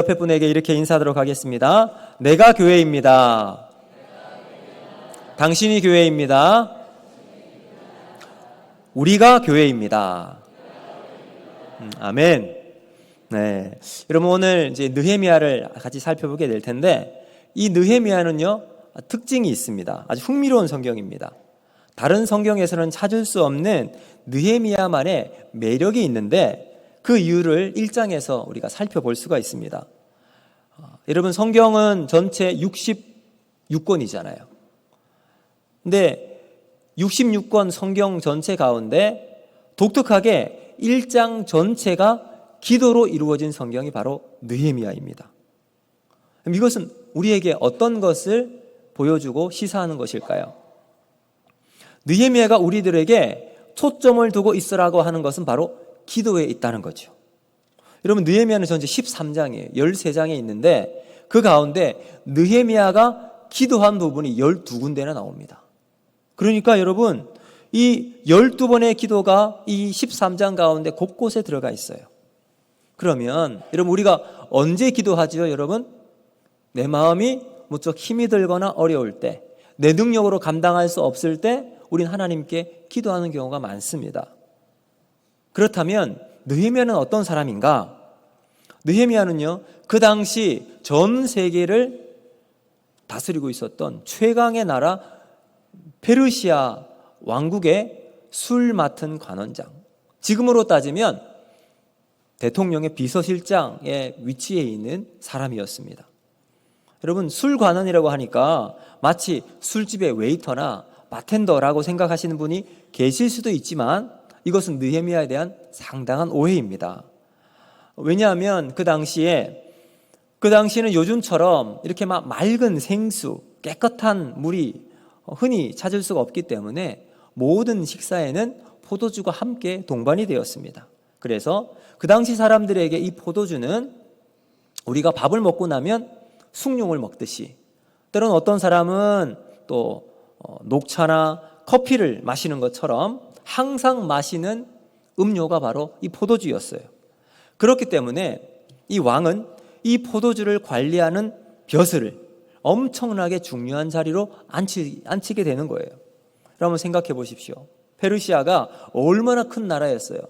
옆에 분에게 이렇게 인사하도록 하겠습니다. 내가 교회입니다. 당신이 교회입니다. 우리가 교회입니다. 아멘. 네. 여러분 오늘 이제 느헤미야를 같이 살펴보게 될 텐데 이 느헤미야는요 특징이 있습니다. 아주 흥미로운 성경입니다. 다른 성경에서는 찾을 수 없는 느헤미야만의 매력이 있는데 그 이유를 1장에서 우리가 살펴볼 수가 있습니다. 여러분 성경은 전체 66권이잖아요. 근데 66권 성경 전체 가운데 독특하게 1장 전체가 기도로 이루어진 성경이 바로 느헤미야입니다. 그럼 이것은 우리에게 어떤 것을 보여주고 시사하는 것일까요? 느헤미야가 우리들에게 초점을 두고 있으라고 하는 것은 바로 기도에 있다는 거죠. 여러분 느헤미야는 전체 13장이에요. 13장에 있는데 그 가운데 느헤미야가 기도한 부분이 12군데나 나옵니다. 그러니까 여러분 이 12번의 기도가 이 13장 가운데 곳곳에 들어가 있어요. 그러면 여러분 우리가 언제 기도하죠 여러분? 내 마음이 무척 힘이 들거나 어려울 때, 내 능력으로 감당할 수 없을 때 우린 하나님께 기도하는 경우가 많습니다. 그렇다면 느헤미야는 어떤 사람인가? 느헤미야는요 그 당시 전 세계를 다스리고 있었던 최강의 나라 페르시아 왕국의 술 맡은 관원장, 지금으로 따지면 대통령의 비서실장의 위치에 있는 사람이었습니다. 여러분 술관원이라고 하니까 마치 술집의 웨이터나 바텐더라고 생각하시는 분이 계실 수도 있지만 이것은 느헤미야에 대한 상당한 오해입니다. 왜냐하면 그 당시에는 요즘처럼 이렇게 막 맑은 생수, 깨끗한 물이 흔히 찾을 수가 없기 때문에 모든 식사에는 포도주가 함께 동반이 되었습니다. 그래서 그 당시 사람들에게 이 포도주는 우리가 밥을 먹고 나면 숭늉을 먹듯이, 때로는 어떤 사람은 또 녹차나 커피를 마시는 것처럼 항상 마시는 음료가 바로 이 포도주였어요. 그렇기 때문에 이 왕은 이 포도주를 관리하는 벼슬을 엄청나게 중요한 자리로 앉히게 되는 거예요. 여러분 생각해 보십시오. 페르시아가 얼마나 큰 나라였어요.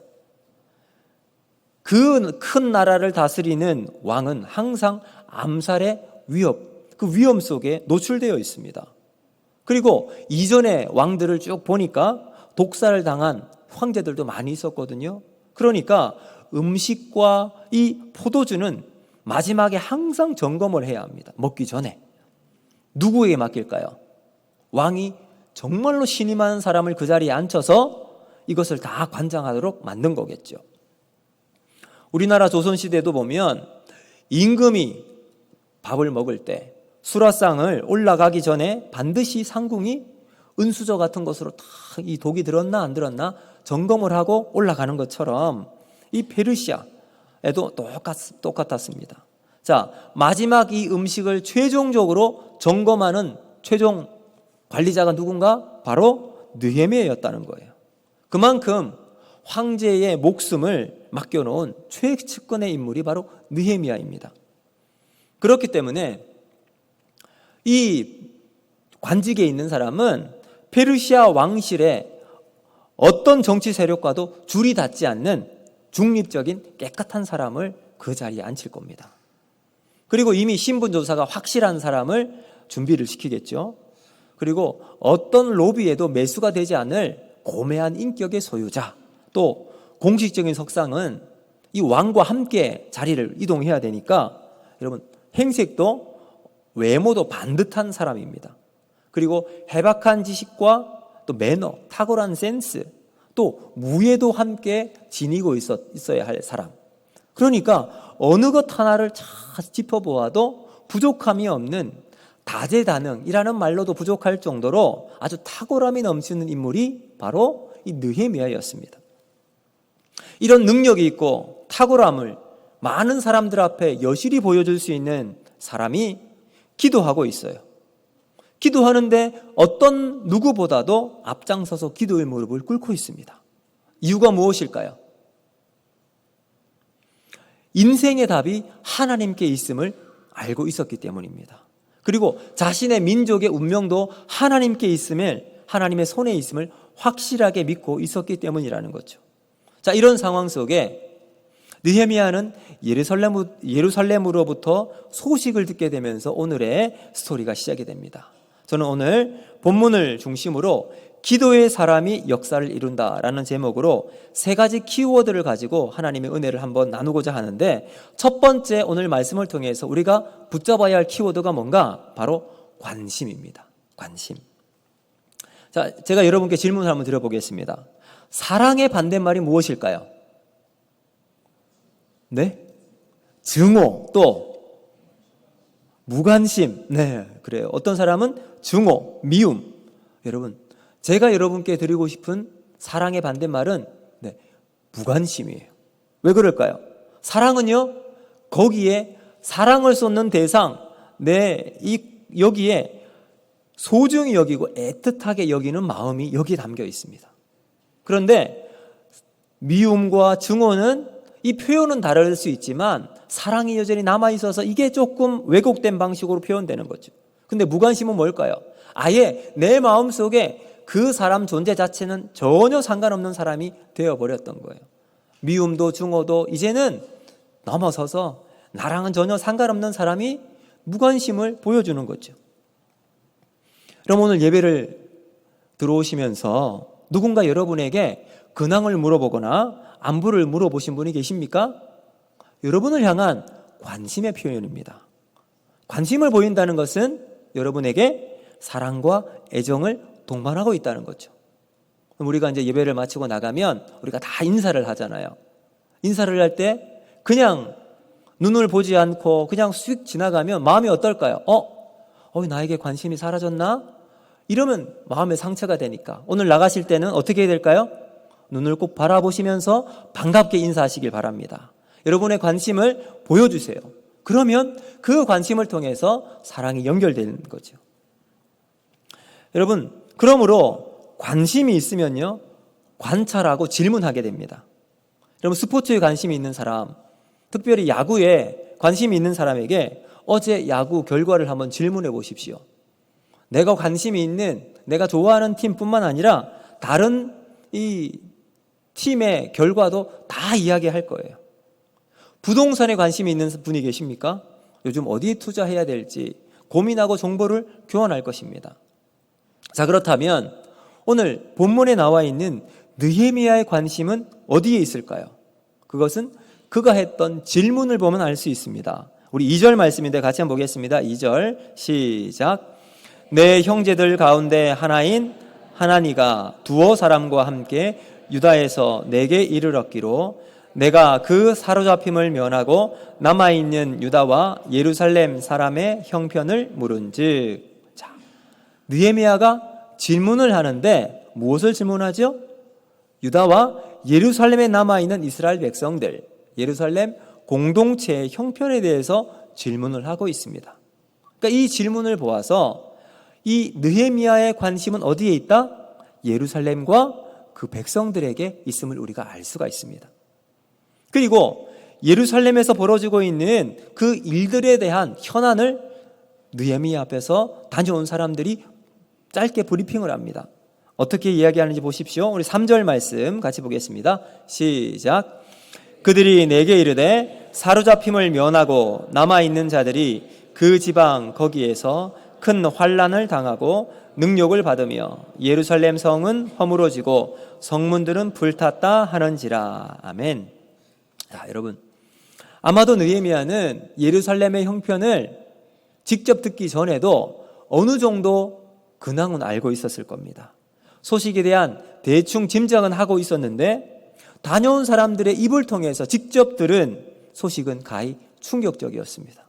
그 큰 나라를 다스리는 왕은 항상 암살의 그 위험 속에 노출되어 있습니다. 그리고 이전의 왕들을 쭉 보니까 독살을 당한 황제들도 많이 있었거든요. 그러니까 음식과 이 포도주는 마지막에 항상 점검을 해야 합니다. 먹기 전에. 누구에게 맡길까요? 왕이 정말로 신이 많은 사람을 그 자리에 앉혀서 이것을 다 관장하도록 만든 거겠죠. 우리나라 조선시대도 보면 임금이 밥을 먹을 때 수라상을 올라가기 전에 반드시 상궁이 은수저 같은 것으로 다 이 독이 들었나 안 들었나 점검을 하고 올라가는 것처럼 이 페르시아에도 똑같았습니다. 자, 마지막 이 음식을 최종적으로 점검하는 최종 관리자가 누군가? 바로 느헤미야였다는 거예요. 그만큼 황제의 목숨을 맡겨놓은 최측근의 인물이 바로 느헤미야입니다. 그렇기 때문에 이 관직에 있는 사람은 페르시아 왕실의 어떤 정치 세력과도 줄이 닿지 않는 중립적인 깨끗한 사람을 그 자리에 앉힐 겁니다. 그리고 이미 신분조사가 확실한 사람을 준비를 시키겠죠. 그리고 어떤 로비에도 매수가 되지 않을 고매한 인격의 소유자, 또 공식적인 석상은 이 왕과 함께 자리를 이동해야 되니까 여러분 행색도 외모도 반듯한 사람입니다. 그리고 해박한 지식과 또 매너, 탁월한 센스, 또 무예도 함께 지니고 있어야 할 사람. 그러니까 어느 것 하나를 잘 짚어보아도 부족함이 없는 다재다능이라는 말로도 부족할 정도로 아주 탁월함이 넘치는 인물이 바로 이 느헤미야였습니다. 이런 능력이 있고 탁월함을 많은 사람들 앞에 여실히 보여줄 수 있는 사람이 기도하고 있어요. 기도하는데 어떤 누구보다도 앞장서서 기도의 무릎을 꿇고 있습니다. 이유가 무엇일까요? 인생의 답이 하나님께 있음을 알고 있었기 때문입니다. 그리고 자신의 민족의 운명도 하나님께 있음을, 하나님의 손에 있음을 확실하게 믿고 있었기 때문이라는 거죠. 자, 이런 상황 속에 느헤미야는 예루살렘으로부터 소식을 듣게 되면서 오늘의 스토리가 시작이 됩니다. 저는 오늘 본문을 중심으로 기도의 사람이 역사를 이룬다라는 제목으로 세 가지 키워드를 가지고 하나님의 은혜를 한번 나누고자 하는데, 첫 번째 오늘 말씀을 통해서 우리가 붙잡아야 할 키워드가 뭔가? 바로 관심입니다. 관심. 자, 제가 여러분께 질문을 한번 드려보겠습니다. 사랑의 반대말이 무엇일까요? 네? 증오, 또 무관심. 네, 그래요. 어떤 사람은 증오, 미움. 여러분, 제가 여러분께 드리고 싶은 사랑의 반대말은 무관심이에요. 왜 그럴까요? 사랑은요, 거기에 사랑을 쏟는 대상, 여기에 소중히 여기고 애틋하게 여기는 마음이 여기에 담겨 있습니다. 그런데 미움과 증오는 이 표현은 다를 수 있지만 사랑이 여전히 남아있어서 이게 조금 왜곡된 방식으로 표현되는 거죠. 근데 무관심은 뭘까요? 아예 내 마음속에 그 사람 존재 자체는 전혀 상관없는 사람이 되어버렸던 거예요. 미움도 증오도 이제는 넘어서서 나랑은 전혀 상관없는 사람이 무관심을 보여주는 거죠. 그럼 오늘 예배를 들어오시면서 누군가 여러분에게 근황을 물어보거나 안부를 물어보신 분이 계십니까? 여러분을 향한 관심의 표현입니다. 관심을 보인다는 것은 여러분에게 사랑과 애정을 동반하고 있다는 거죠. 우리가 이제 예배를 마치고 나가면 우리가 다 인사를 하잖아요. 인사를 할 때 그냥 눈을 보지 않고 그냥 쑥 지나가면 마음이 어떨까요? 나에게 관심이 사라졌나? 이러면 마음에 상처가 되니까 오늘 나가실 때는 어떻게 해야 될까요? 눈을 꼭 바라보시면서 반갑게 인사하시길 바랍니다. 여러분의 관심을 보여주세요. 그러면 그 관심을 통해서 사랑이 연결되는 거죠. 여러분, 그러므로 관심이 있으면요, 관찰하고 질문하게 됩니다. 여러분, 스포츠에 관심이 있는 사람, 특별히 야구에 관심이 있는 사람에게 어제 야구 결과를 한번 질문해 보십시오. 내가 관심이 있는, 내가 좋아하는 팀뿐만 아니라 다른 이 팀의 결과도 다 이야기할 거예요. 부동산에 관심이 있는 분이 계십니까? 요즘 어디에 투자해야 될지 고민하고 정보를 교환할 것입니다. 자, 그렇다면 오늘 본문에 나와 있는 느헤미야의 관심은 어디에 있을까요? 그것은 그가 했던 질문을 보면 알 수 있습니다. 우리 2절 말씀인데 같이 한번 보겠습니다. 2절 시작. 내 형제들 가운데 하나인 하나니가 두어 사람과 함께 유다에서 내게 이르렀기로 내가 그 사로잡힘을 면하고 남아있는 유다와 예루살렘 사람의 형편을 물은즉. 자, 느헤미야가 질문을 하는데 무엇을 질문하죠? 유다와 예루살렘에 남아있는 이스라엘 백성들, 예루살렘 공동체의 형편에 대해서 질문을 하고 있습니다. 그러니까 이 질문을 보아서 이 느헤미야의 관심은 어디에 있다? 예루살렘과 그 백성들에게 있음을 우리가 알 수가 있습니다. 그리고 예루살렘에서 벌어지고 있는 그 일들에 대한 현안을 느헤미야 앞에서 다녀온 사람들이 짧게 브리핑을 합니다. 어떻게 이야기하는지 보십시오. 우리 3절 말씀 같이 보겠습니다. 시작. 그들이 내게 이르되 사로잡힘을 면하고 남아있는 자들이 그 지방 거기에서 큰 환난을 당하고 능욕을 받으며 예루살렘 성은 허물어지고 성문들은 불탔다 하는지라. 아멘. 자, 여러분, 아마도 느헤미야는 예루살렘의 형편을 직접 듣기 전에도 어느 정도 근황은 알고 있었을 겁니다. 소식에 대한 대충 짐작은 하고 있었는데 다녀온 사람들의 입을 통해서 직접 들은 소식은 가히 충격적이었습니다.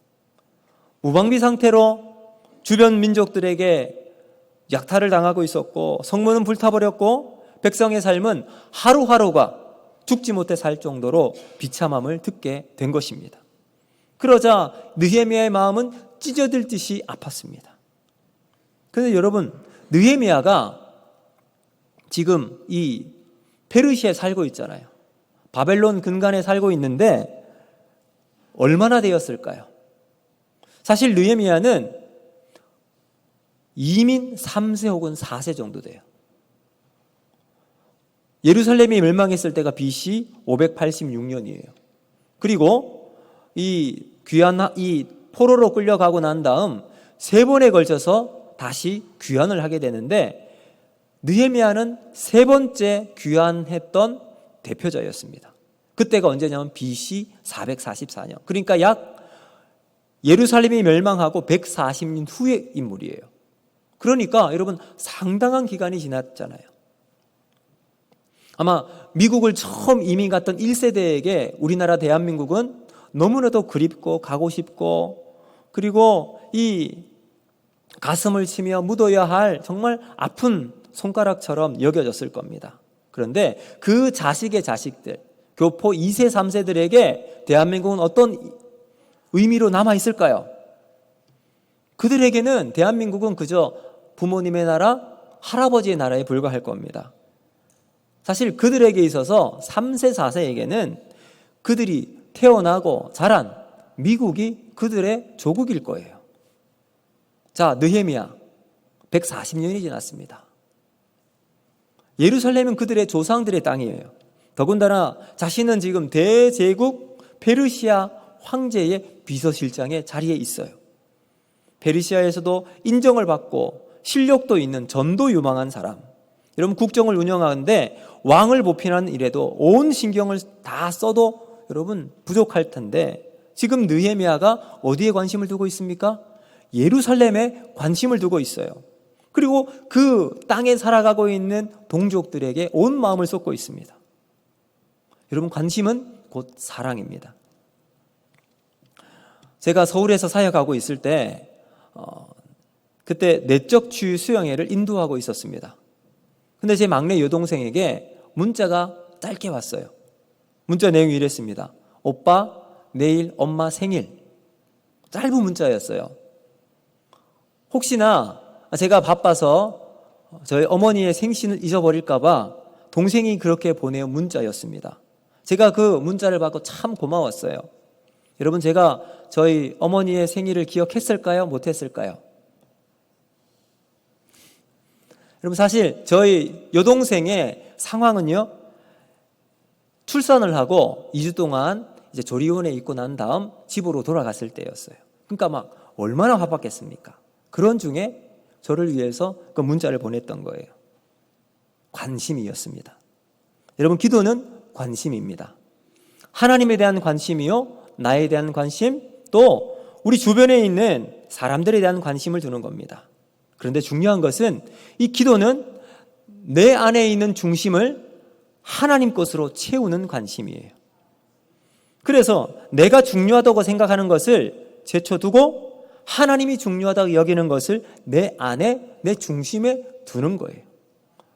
무방비 상태로 주변 민족들에게 약탈을 당하고 있었고 성문은 불타버렸고 백성의 삶은 하루하루가 죽지 못해 살 정도로 비참함을 듣게 된 것입니다. 그러자 느헤미야의 마음은 찢어질 듯이 아팠습니다. 그런데 여러분, 느헤미야가 지금 이 페르시아에 살고 있잖아요. 바벨론 근간에 살고 있는데 얼마나 되었을까요? 사실 느헤미야는 이민 3세 혹은 4세 정도 돼요. 예루살렘이 멸망했을 때가 BC 586년이에요. 그리고 이 포로로 끌려가고 난 다음 3번에 걸쳐서 다시 귀환을 하게 되는데, 느헤미야는 3번째 귀환했던 대표자였습니다. 그때가 언제냐면 BC 444년. 그러니까 약 예루살렘이 멸망하고 140년 후의 인물이에요. 그러니까 여러분 상당한 기간이 지났잖아요. 아마 미국을 처음 이민 갔던 1세대에게 우리나라 대한민국은 너무나도 그립고 가고 싶고, 그리고 이 가슴을 치며 묻어야 할 정말 아픈 손가락처럼 여겨졌을 겁니다. 그런데 그 자식의 자식들, 교포 2세, 3세들에게 대한민국은 어떤 의미로 남아있을까요? 그들에게는 대한민국은 그저 부모님의 나라, 할아버지의 나라에 불과할 겁니다. 사실 그들에게 있어서 3세, 4세에게는 그들이 태어나고 자란 미국이 그들의 조국일 거예요. 자, 느헤미야 140년이 지났습니다. 예루살렘은 그들의 조상들의 땅이에요. 더군다나 자신은 지금 대제국 페르시아 황제의 비서실장의 자리에 있어요. 페르시아에서도 인정을 받고 실력도 있는 전도 유망한 사람. 여러분 국정을 운영하는데 왕을 보필하는 일에도 온 신경을 다 써도 여러분 부족할 텐데, 지금 느헤미야가 어디에 관심을 두고 있습니까? 예루살렘에 관심을 두고 있어요. 그리고 그 땅에 살아가고 있는 동족들에게 온 마음을 쏟고 있습니다. 여러분 관심은 곧 사랑입니다. 제가 서울에서 사역하고 있을 때 그때 내적 치유 수양회를 인도하고 있었습니다. 근데 제 막내 여동생에게 문자가 짧게 왔어요. 문자 내용이 이랬습니다. 오빠, 내일 엄마 생일. 짧은 문자였어요. 혹시나 제가 바빠서 저희 어머니의 생신을 잊어버릴까봐 동생이 그렇게 보내온 문자였습니다. 제가 그 문자를 받고 참 고마웠어요. 여러분, 제가 저희 어머니의 생일을 기억했을까요? 못했을까요? 여러분, 사실 저희 여동생의 상황은요, 출산을 하고 2주 동안 이제 조리원에 있고 난 다음 집으로 돌아갔을 때였어요. 그러니까 막 얼마나 바빴겠습니까? 그런 중에 저를 위해서 그 문자를 보냈던 거예요. 관심이었습니다. 여러분, 기도는 관심입니다. 하나님에 대한 관심이요, 나에 대한 관심, 또 우리 주변에 있는 사람들에 대한 관심을 두는 겁니다. 그런데 중요한 것은 이 기도는 내 안에 있는 중심을 하나님 것으로 채우는 관심이에요. 그래서 내가 중요하다고 생각하는 것을 제쳐두고 하나님이 중요하다고 여기는 것을 내 안에, 내 중심에 두는 거예요.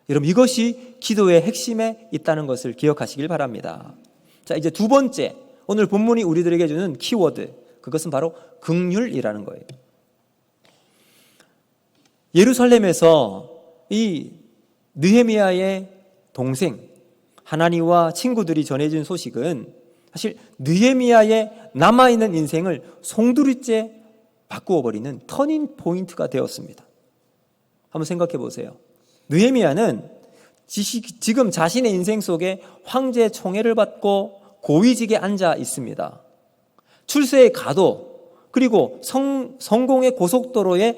여러분, 이것이 기도의 핵심에 있다는 것을 기억하시길 바랍니다. 자, 이제 두 번째, 오늘 본문이 우리들에게 주는 키워드, 그것은 바로 긍휼이라는 거예요. 예루살렘에서 이 느헤미야의 동생 하나니와 친구들이 전해준 소식은 사실 느헤미야의 남아있는 인생을 송두리째 바꾸어 버리는 터닝 포인트가 되었습니다. 한번 생각해 보세요. 느헤미야는 지금 자신의 인생 속에 황제의 총애를 받고 고위직에 앉아 있습니다. 출세의 가도, 그리고 성공의 고속도로에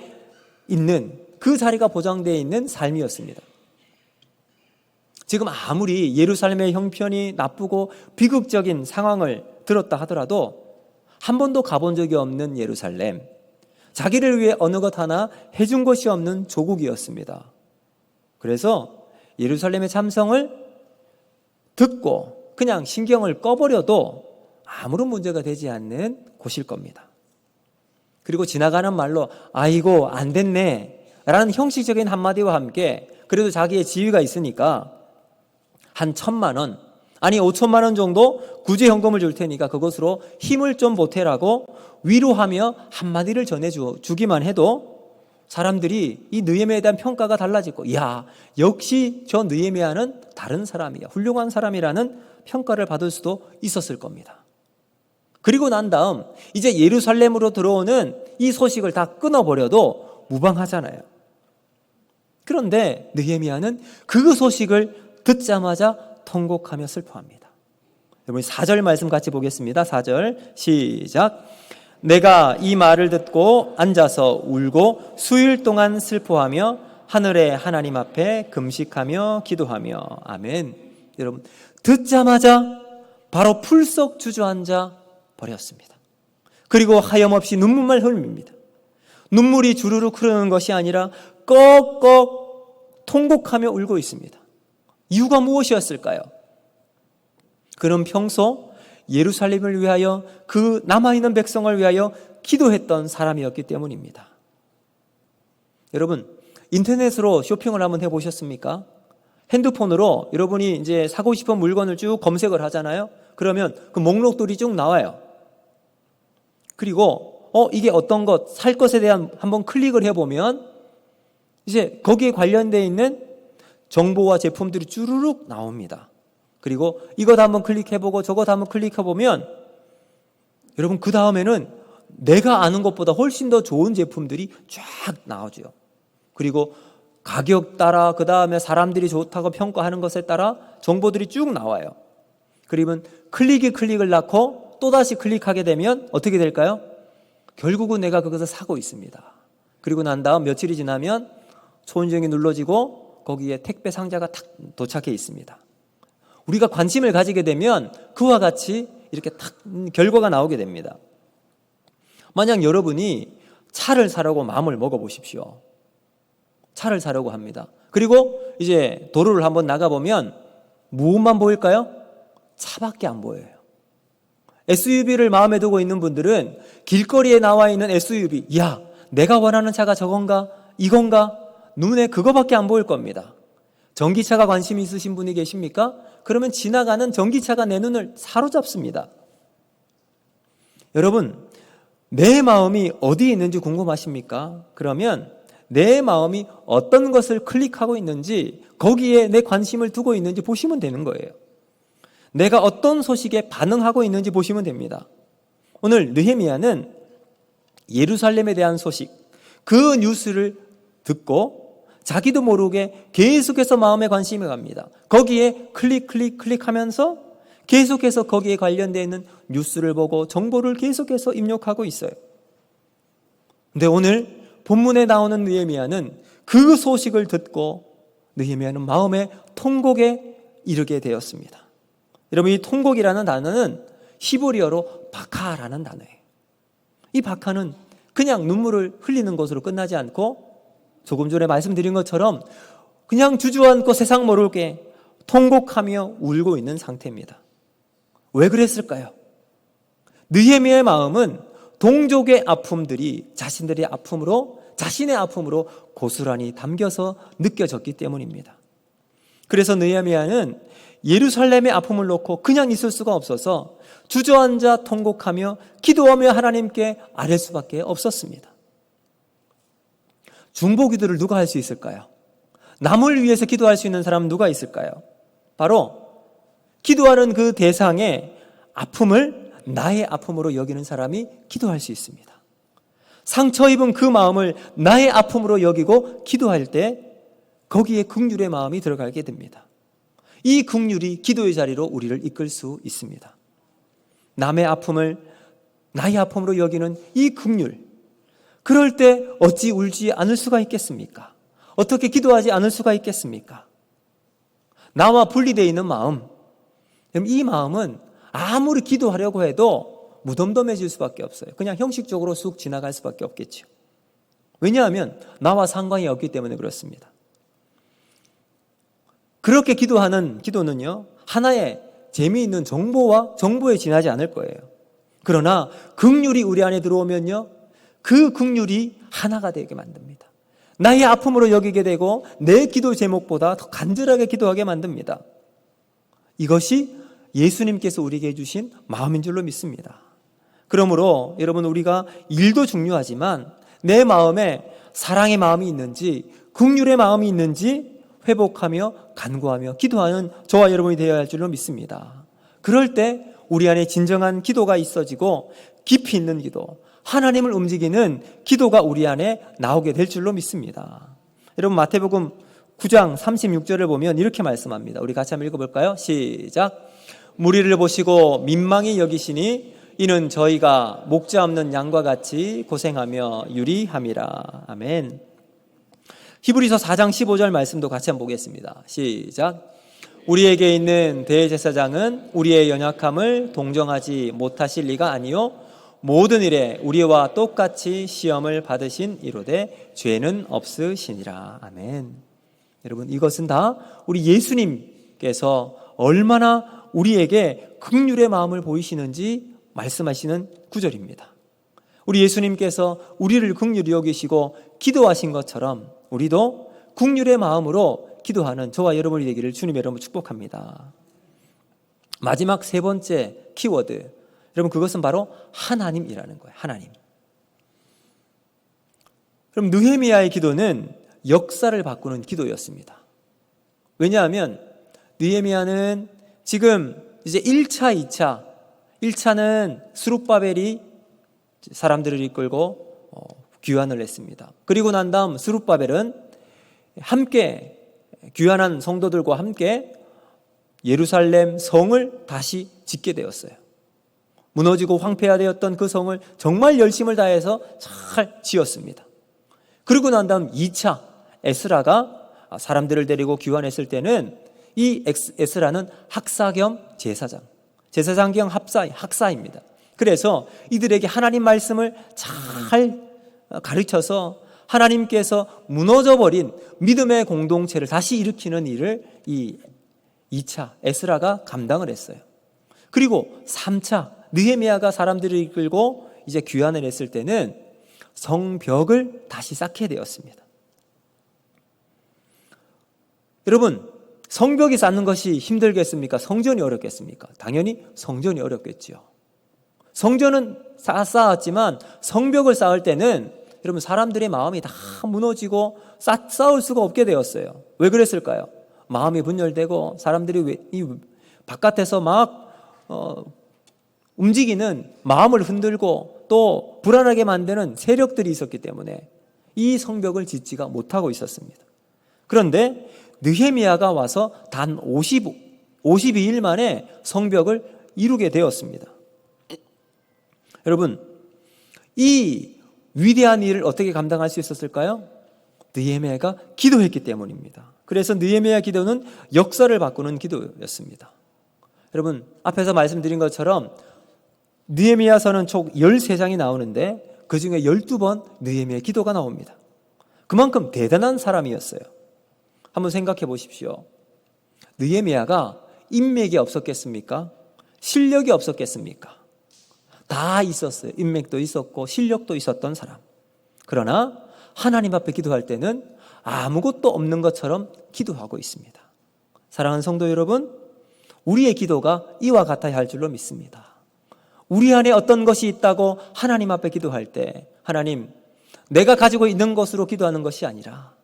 있는 그 자리가 보장되어 있는 삶이었습니다. 지금 아무리 예루살렘의 형편이 나쁘고 비극적인 상황을 들었다 하더라도 한 번도 가본 적이 없는 예루살렘, 자기를 위해 어느 것 하나 해준 것이 없는 조국이었습니다. 그래서 예루살렘의 참성을 듣고 그냥 신경을 꺼버려도 아무런 문제가 되지 않는 곳일 겁니다. 그리고 지나가는 말로 아이고 안 됐네 라는 형식적인 한마디와 함께 그래도 자기의 지위가 있으니까 한 1,000만 원, 아니 5천만 원 정도 구제 현금을 줄 테니까 그것으로 힘을 좀 보태라고 위로하며 한마디를 전해주기만 해도 사람들이 이 느헤미야에 대한 평가가 달라지고, 야, 역시 저 느헤미야는 다른 사람이야, 훌륭한 사람이라는 평가를 받을 수도 있었을 겁니다. 그리고 난 다음 이제 예루살렘으로 들어오는 이 소식을 다 끊어버려도 무방하잖아요. 그런데 느헤미야는 그 소식을 듣자마자 통곡하며 슬퍼합니다. 여러분 4절 말씀 같이 보겠습니다. 4절 시작. 내가 이 말을 듣고 앉아서 울고 수일 동안 슬퍼하며 하늘의 하나님 앞에 금식하며 기도하며. 아멘. 여러분 듣자마자 바로 풀썩 주저앉아 버렸습니다. 그리고 하염없이 눈물만 흘립니다. 눈물이 주르륵 흐르는 것이 아니라 꺽꺽 통곡하며 울고 있습니다. 이유가 무엇이었을까요? 그는 평소 예루살렘을 위하여 그 남아있는 백성을 위하여 기도했던 사람이었기 때문입니다. 여러분 인터넷으로 쇼핑을 한번 해보셨습니까? 핸드폰으로 여러분이 이제 사고 싶은 물건을 쭉 검색을 하잖아요. 그러면 그 목록들이 쭉 나와요. 그리고 이게 어떤 것, 살 것에 대한 한번 클릭을 해보면 이제 거기에 관련되어 있는 정보와 제품들이 주르륵 나옵니다. 그리고 이것 한번 클릭해보고 저것 한번 클릭해보면 여러분 그 다음에는 내가 아는 것보다 훨씬 더 좋은 제품들이 쫙 나와줘요. 그리고 가격 따라 그 다음에 사람들이 좋다고 평가하는 것에 따라 정보들이 쭉 나와요. 그러면 클릭을 낳고 또다시 클릭하게 되면 어떻게 될까요? 결국은 내가 그것을 사고 있습니다. 그리고 난 다음 며칠이 지나면 초인종이 눌러지고 거기에 택배 상자가 탁 도착해 있습니다. 우리가 관심을 가지게 되면 그와 같이 이렇게 탁 결과가 나오게 됩니다. 만약 여러분이 차를 사려고 마음을 먹어 보십시오. 차를 사려고 합니다. 그리고 이제 도로를 한번 나가보면 무엇만 보일까요? 차밖에 안 보여요. SUV를 마음에 두고 있는 분들은 길거리에 나와 있는 SUV, 야, 내가 원하는 차가 저건가? 이건가? 눈에 그거밖에 안 보일 겁니다. 전기차가 관심 있으신 분이 계십니까? 그러면 지나가는 전기차가 내 눈을 사로잡습니다. 여러분, 내 마음이 어디에 있는지 궁금하십니까? 그러면 내 마음이 어떤 것을 클릭하고 있는지, 거기에 내 관심을 두고 있는지 보시면 되는 거예요. 내가 어떤 소식에 반응하고 있는지 보시면 됩니다. 오늘 느헤미야는 예루살렘에 대한 소식, 그 뉴스를 듣고 자기도 모르게 계속해서 마음에 관심이 갑니다. 거기에 클릭하면서 계속해서 거기에 관련되어 있는 뉴스를 보고 정보를 계속해서 입력하고 있어요. 근데 오늘 본문에 나오는 느헤미야는 그 소식을 듣고 느헤미야는 마음의 통곡에 이르게 되었습니다. 여러분 이 통곡이라는 단어는 히브리어로 바카라는 단어예요. 이 바카는 그냥 눈물을 흘리는 것으로 끝나지 않고 조금 전에 말씀드린 것처럼 그냥 주저앉고 세상 모르게 통곡하며 울고 있는 상태입니다. 왜 그랬을까요? 느헤미야의 마음은 동족의 아픔들이 자신의 아픔으로 고스란히 담겨서 느껴졌기 때문입니다. 그래서 느헤미야는 예루살렘의 아픔을 놓고 그냥 있을 수가 없어서 주저앉아 통곡하며 기도하며 하나님께 아뢰 수밖에 없었습니다. 중보기도를 누가 할 수 있을까요? 남을 위해서 기도할 수 있는 사람은 누가 있을까요? 바로 기도하는 그 대상의 아픔을 나의 아픔으로 여기는 사람이 기도할 수 있습니다. 상처 입은 그 마음을 나의 아픔으로 여기고 기도할 때 거기에 긍휼의 마음이 들어가게 됩니다. 이 긍휼이 기도의 자리로 우리를 이끌 수 있습니다. 남의 아픔을 나의 아픔으로 여기는 이 긍휼, 그럴 때 어찌 울지 않을 수가 있겠습니까? 어떻게 기도하지 않을 수가 있겠습니까? 나와 분리되어 있는 마음, 이 마음은 아무리 기도하려고 해도 무덤덤해질 수밖에 없어요. 그냥 형식적으로 쑥 지나갈 수밖에 없겠죠. 왜냐하면 나와 상관이 없기 때문에 그렇습니다. 그렇게 기도하는 기도는요, 하나의 재미있는 정보에 지나지 않을 거예요. 그러나 긍휼이 우리 안에 들어오면요, 그 긍휼이 하나가 되게 만듭니다. 나의 아픔으로 여기게 되고 내 기도 제목보다 더 간절하게 기도하게 만듭니다. 이것이 예수님께서 우리에게 해주신 마음인 줄로 믿습니다. 그러므로 여러분, 우리가 일도 중요하지만 내 마음에 사랑의 마음이 있는지 긍휼의 마음이 있는지 회복하며 간구하며 기도하는 저와 여러분이 되어야 할 줄로 믿습니다. 그럴 때 우리 안에 진정한 기도가 있어지고 깊이 있는 기도, 하나님을 움직이는 기도가 우리 안에 나오게 될 줄로 믿습니다. 여러분 마태복음 9장 36절을 보면 이렇게 말씀합니다. 우리 같이 한번 읽어볼까요? 시작. 무리를 보시고 민망히 여기시니 이는 저희가 목자 없는 양과 같이 고생하며 유리함이라. 아멘. 히브리서 4장 15절 말씀도 같이 한번 보겠습니다. 시작. 우리에게 있는 대제사장은 우리의 연약함을 동정하지 못하실 리가 아니요 모든 일에 우리와 똑같이 시험을 받으신 이로되 죄는 없으시니라. 아멘. 여러분 이것은 다 우리 예수님께서 얼마나 우리에게 긍휼의 마음을 보이시는지 말씀하시는 구절입니다. 우리 예수님께서 우리를 긍휼히 여기시고 기도하신 것처럼 우리도 긍휼의 마음으로 기도하는 저와 여러분이 되기를 주님의 이름으로 축복합니다. 마지막 세 번째 키워드, 여러분 그것은 바로 하나님이라는 거예요. 하나님. 그럼 느헤미야의 기도는 역사를 바꾸는 기도였습니다. 왜냐하면 느헤미야는 지금 이제 1차, 2차 1차는 스룹바벨이 사람들을 이끌고 귀환을 했습니다. 그리고 난 다음 스룹바벨은 함께 귀환한 성도들과 함께 예루살렘 성을 다시 짓게 되었어요. 무너지고 황폐화되었던 그 성을 정말 열심을 다해서 잘 지었습니다. 그리고 난 다음 2차 에스라가 사람들을 데리고 귀환했을 때는 이 에스라는 학사 겸 제사장 겸 학사입니다. 그래서 이들에게 하나님 말씀을 잘 가르쳐서 하나님께서 무너져버린 믿음의 공동체를 다시 일으키는 일을 이 2차 에스라가 감당을 했어요. 그리고 3차 느헤미야가 사람들을 이끌고 이제 귀환을 했을 때는 성벽을 다시 쌓게 되었습니다. 여러분 성벽이 쌓는 것이 힘들겠습니까? 성전이 어렵겠습니까? 당연히 성전이 어렵겠죠. 성전은 쌓았지만 성벽을 쌓을 때는 여러분 사람들의 마음이 다 무너지고 쌓을 수가 없게 되었어요. 왜 그랬을까요? 마음이 분열되고 사람들이 바깥에서 막 움직이는 마음을 흔들고 또 불안하게 만드는 세력들이 있었기 때문에 이 성벽을 짓지가 못하고 있었습니다. 그런데 느헤미야가 와서 단 52일 만에 성벽을 이루게 되었습니다. 여러분 이 위대한 일을 어떻게 감당할 수 있었을까요? 느헤미야가 기도했기 때문입니다. 그래서 느헤미야 기도는 역사를 바꾸는 기도였습니다. 여러분 앞에서 말씀드린 것처럼 느헤미야서는 총 13장이 나오는데 그중에 12번 느헤미야 기도가 나옵니다. 그만큼 대단한 사람이었어요. 한번 생각해 보십시오. 느헤미야가 인맥이 없었겠습니까? 실력이 없었겠습니까? 다 있었어요. 인맥도 있었고 실력도 있었던 사람. 그러나 하나님 앞에 기도할 때는 아무것도 없는 것처럼 기도하고 있습니다. 사랑하는 성도 여러분, 우리의 기도가 이와 같아야 할 줄로 믿습니다. 우리 안에 어떤 것이 있다고 하나님 앞에 기도할 때 하나님, 내가 가지고 있는 것으로 기도하는 것이 아니라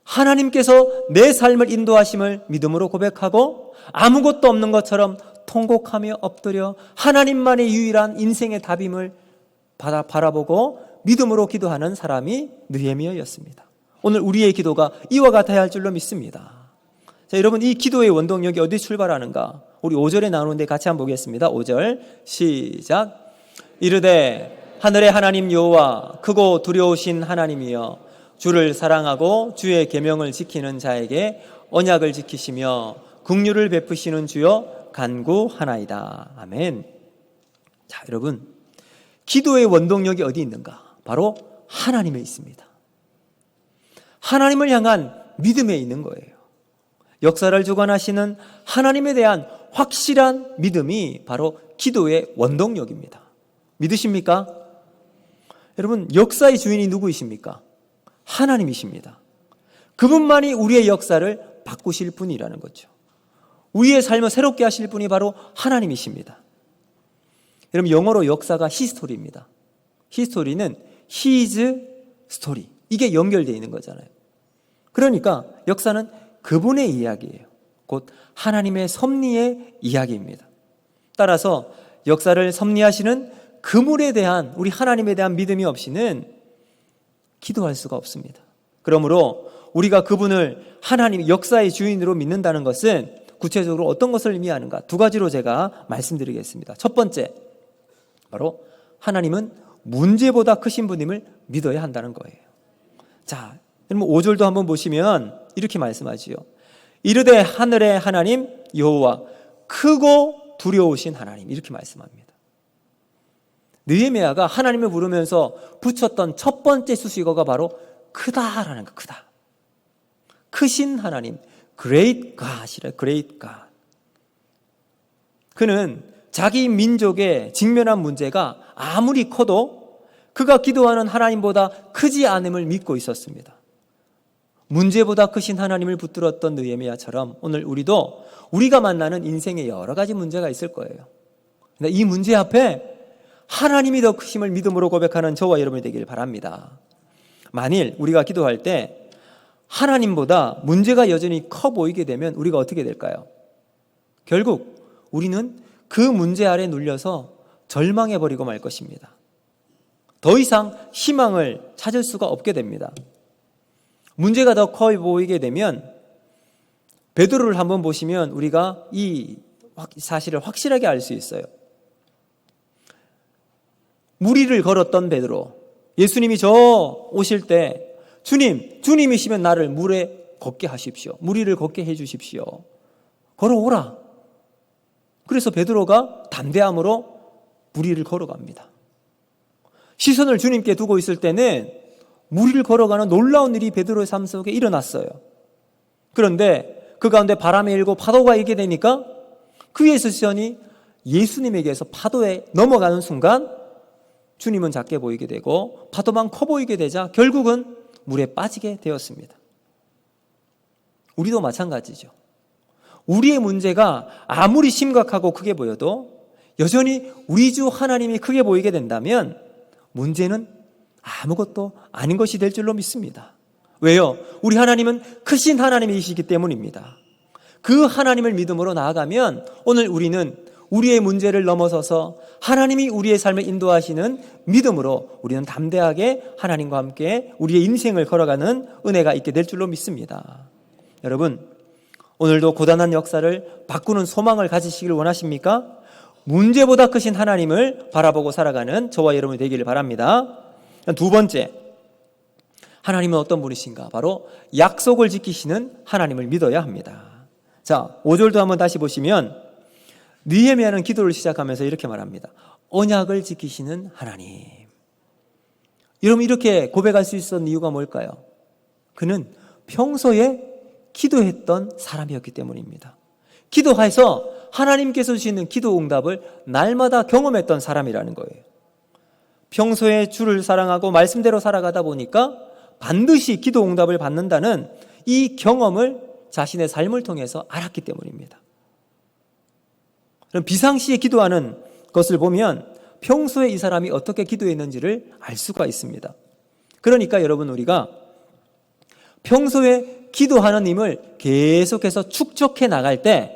하나님께서 내 삶을 인도하심을 믿음으로 고백하고 아무것도 없는 것처럼 통곡하며 엎드려 하나님만의 유일한 인생의 답임을 바라보고 믿음으로 기도하는 사람이 느헤미야였습니다. 오늘 우리의 기도가 이와 같아야 할 줄로 믿습니다. 자, 여러분 이 기도의 원동력이 어디 출발하는가? 우리 5절에 나오는데 같이 한번 보겠습니다. 5절 시작. 이르되 하늘의 하나님 여호와 크고 두려우신 하나님이여 주를 사랑하고 주의 계명을 지키는 자에게 언약을 지키시며 긍휼을 베푸시는 주여 간구하나이다. 아멘. 자, 여러분 기도의 원동력이 어디 있는가? 바로 하나님에 있습니다. 하나님을 향한 믿음에 있는 거예요. 역사를 주관하시는 하나님에 대한 확실한 믿음이 바로 기도의 원동력입니다. 믿으십니까? 여러분 역사의 주인이 누구이십니까? 하나님이십니다. 그분만이 우리의 역사를 바꾸실 분이라는 거죠. 우리의 삶을 새롭게 하실 분이 바로 하나님이십니다. 여러분 영어로 역사가 히스토리입니다. 히스토리는 his story, 이게 연결되어 있는 거잖아요. 그러니까 역사는 그분의 이야기예요. 곧 하나님의 섭리의 이야기입니다. 따라서 역사를 섭리하시는 그물에 대한 우리 하나님에 대한 믿음이 없이는 기도할 수가 없습니다. 그러므로 우리가 그분을 하나님 역사의 주인으로 믿는다는 것은 구체적으로 어떤 것을 의미하는가? 두 가지로 제가 말씀드리겠습니다. 첫 번째, 바로 하나님은 문제보다 크신 분임을 믿어야 한다는 거예요. 자, 그럼 5절도 한번 보시면 이렇게 말씀하지요. 이르되 하늘의 하나님 여호와 크고 두려우신 하나님, 이렇게 말씀합니다. 느헤미야가 하나님을 부르면서 붙였던 첫 번째 수식어가 바로 크다라는 거, 크다. 크신 하나님, Great God이래, Great God. 그는 자기 민족의 직면한 문제가 아무리 커도 그가 기도하는 하나님보다 크지 않음을 믿고 있었습니다. 문제보다 크신 하나님을 붙들었던 느헤미야처럼 오늘 우리도 우리가 만나는 인생에 여러 가지 문제가 있을 거예요. 근데 이 문제 앞에 하나님이 더 크심을 믿음으로 고백하는 저와 여러분이 되길 바랍니다. 만일 우리가 기도할 때 하나님보다 문제가 여전히 커 보이게 되면 우리가 어떻게 될까요? 결국 우리는 그 문제 아래 눌려서 절망해버리고 말 것입니다. 더 이상 희망을 찾을 수가 없게 됩니다. 문제가 더 커 보이게 되면 베드로를 한번 보시면 우리가 이 사실을 확실하게 알 수 있어요. 무리를 걸었던 베드로, 예수님이 저 오실 때 주님이시면 나를 물에 걷게 하십시오. 무리를 걷게 해 주십시오. 걸어오라. 그래서 베드로가 담대함으로 무리를 걸어갑니다. 시선을 주님께 두고 있을 때는 무리를 걸어가는 놀라운 일이 베드로의 삶 속에 일어났어요. 그런데 그 가운데 바람이 일고 파도가 일게 되니까 그의 시선이 예수님에게서 파도에 넘어가는 순간 주님은 작게 보이게 되고 파도만 커 보이게 되자 결국은 물에 빠지게 되었습니다. 우리도 마찬가지죠. 우리의 문제가 아무리 심각하고 크게 보여도 여전히 우리 주 하나님이 크게 보이게 된다면 문제는 아무것도 아닌 것이 될 줄로 믿습니다. 왜요? 우리 하나님은 크신 하나님이시기 때문입니다. 그 하나님을 믿음으로 나아가면 오늘 우리는 우리의 문제를 넘어서서 하나님이 우리의 삶을 인도하시는 믿음으로 우리는 담대하게 하나님과 함께 우리의 인생을 걸어가는 은혜가 있게 될 줄로 믿습니다. 여러분, 오늘도 고단한 역사를 바꾸는 소망을 가지시길 원하십니까? 문제보다 크신 하나님을 바라보고 살아가는 저와 여러분이 되기를 바랍니다. 두 번째, 하나님은 어떤 분이신가? 바로 약속을 지키시는 하나님을 믿어야 합니다. 자, 5절도 한번 다시 보시면 느헤미야는 기도를 시작하면서 이렇게 말합니다. 언약을 지키시는 하나님. 여러분, 이렇게 고백할 수 있었던 이유가 뭘까요? 그는 평소에 기도했던 사람이었기 때문입니다. 기도해서 하나님께서 주시는 기도 응답을 날마다 경험했던 사람이라는 거예요. 평소에 주를 사랑하고 말씀대로 살아가다 보니까 반드시 기도 응답을 받는다는 이 경험을 자신의 삶을 통해서 알았기 때문입니다. 그럼 비상시에 기도하는 것을 보면 평소에 이 사람이 어떻게 기도했는지를 알 수가 있습니다. 그러니까 여러분, 우리가 평소에 기도하는 힘을 계속해서 축적해 나갈 때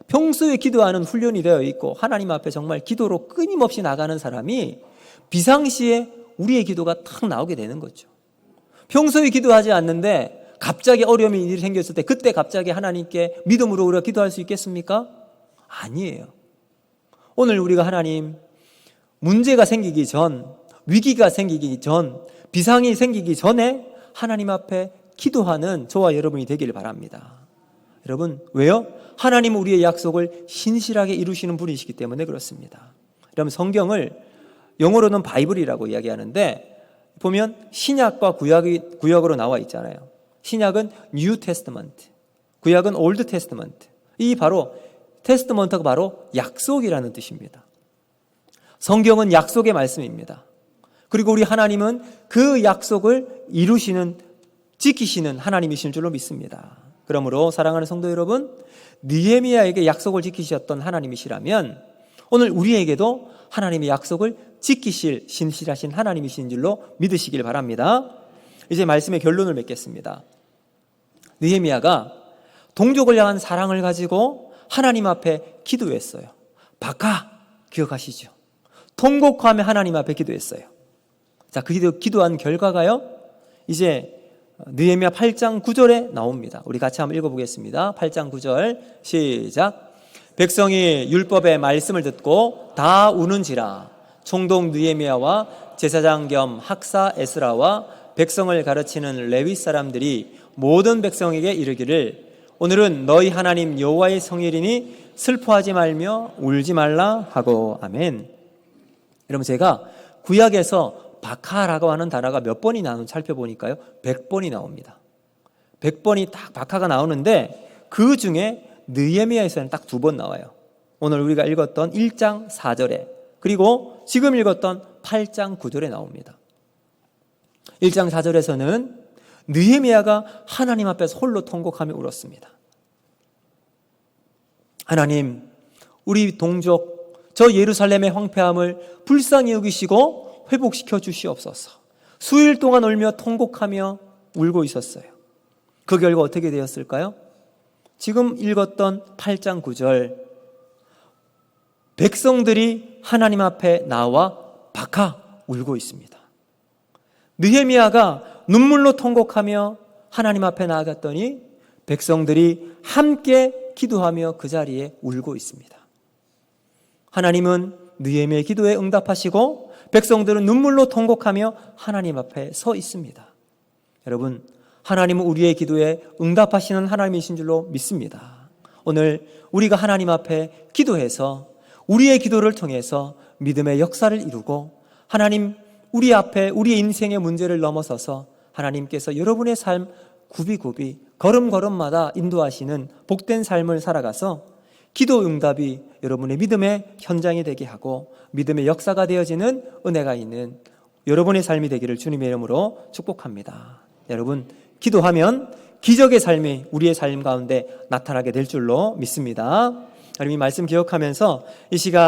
평소에 기도하는 훈련이 되어 있고 하나님 앞에 정말 기도로 끊임없이 나가는 사람이 비상시에 우리의 기도가 탁 나오게 되는 거죠. 평소에 기도하지 않는데 갑자기 어려움이 일이 생겼을 때 그때 갑자기 하나님께 믿음으로 우리가 기도할 수 있겠습니까? 아니에요. 오늘 우리가 하나님, 문제가 생기기 전, 위기가 생기기 전, 비상이 생기기 전에 하나님 앞에 기도하는 저와 여러분이 되기를 바랍니다. 여러분, 왜요? 하나님은 우리의 약속을 신실하게 이루시는 분이시기 때문에 그렇습니다. 여러분, 성경을 영어로는 바이블이라고 이야기하는데 보면 신약과 구약으로 나와 있잖아요. 신약은 New Testament, 구약은 Old Testament. 이 바로 테스트먼트가 바로 약속이라는 뜻입니다. 성경은 약속의 말씀입니다. 그리고 우리 하나님은 그 약속을 이루시는, 지키시는 하나님이신 줄로 믿습니다. 그러므로 사랑하는 성도 여러분, 느헤미야에게 약속을 지키셨던 하나님이시라면 오늘 우리에게도 하나님의 약속을 지키실 신실하신 하나님이신 줄로 믿으시길 바랍니다. 이제 말씀의 결론을 맺겠습니다. 느헤미야가 동족을 향한 사랑을 가지고 하나님 앞에 기도했어요. 바카 기억하시죠? 통곡하며 하나님 앞에 기도했어요. 자, 그 기도한 결과가요, 이제 느헤미야 8장 9절에 나옵니다. 우리 같이 한번 읽어보겠습니다. 8장 9절 시작. 백성이 율법의 말씀을 듣고 다 우는지라. 총독 느헤미야와 제사장 겸 학사 에스라와 백성을 가르치는 레위 사람들이 모든 백성에게 이르기를 오늘은 너희 하나님 여호와의 성일이니 슬퍼하지 말며 울지 말라 하고. 아멘. 여러분, 제가 구약에서 바카라고 하는 단어가 몇 번이 나오는지 살펴보니까요, 100번이 나옵니다. 100번이 딱 바카가 나오는데 그 중에 느헤미야에서는 딱 2번 나와요. 오늘 우리가 읽었던 1장 4절에, 그리고 지금 읽었던 8장 9절에 나옵니다. 1장 4절에서는 느헤미야가 하나님 앞에서 홀로 통곡하며 울었습니다. 하나님, 우리 동족 저 예루살렘의 황폐함을 불쌍히 여기시고 회복시켜 주시옵소서. 수일 동안 울며 통곡하며 울고 있었어요. 그 결과 어떻게 되었을까요? 지금 읽었던 8장 9절, 백성들이 하나님 앞에 나와 바카 울고 있습니다. 느헤미야가 눈물로 통곡하며 하나님 앞에 나아갔더니 백성들이 함께 기도하며 그 자리에 울고 있습니다. 하나님은 느헤미야의 기도에 응답하시고 백성들은 눈물로 통곡하며 하나님 앞에 서 있습니다. 여러분, 하나님은 우리의 기도에 응답하시는 하나님이신 줄로 믿습니다. 오늘 우리가 하나님 앞에 기도해서 우리의 기도를 통해서 믿음의 역사를 이루고 하나님 우리 앞에 우리의 인생의 문제를 넘어서서 하나님께서 여러분의 삶 굽이굽이 걸음걸음마다 인도하시는 복된 삶을 살아가서 기도 응답이 여러분의 믿음의 현장이 되게 하고 믿음의 역사가 되어지는 은혜가 있는 여러분의 삶이 되기를 주님의 이름으로 축복합니다. 여러분, 기도하면 기적의 삶이 우리의 삶 가운데 나타나게 될 줄로 믿습니다. 여러분, 이 말씀 기억하면서 이 시간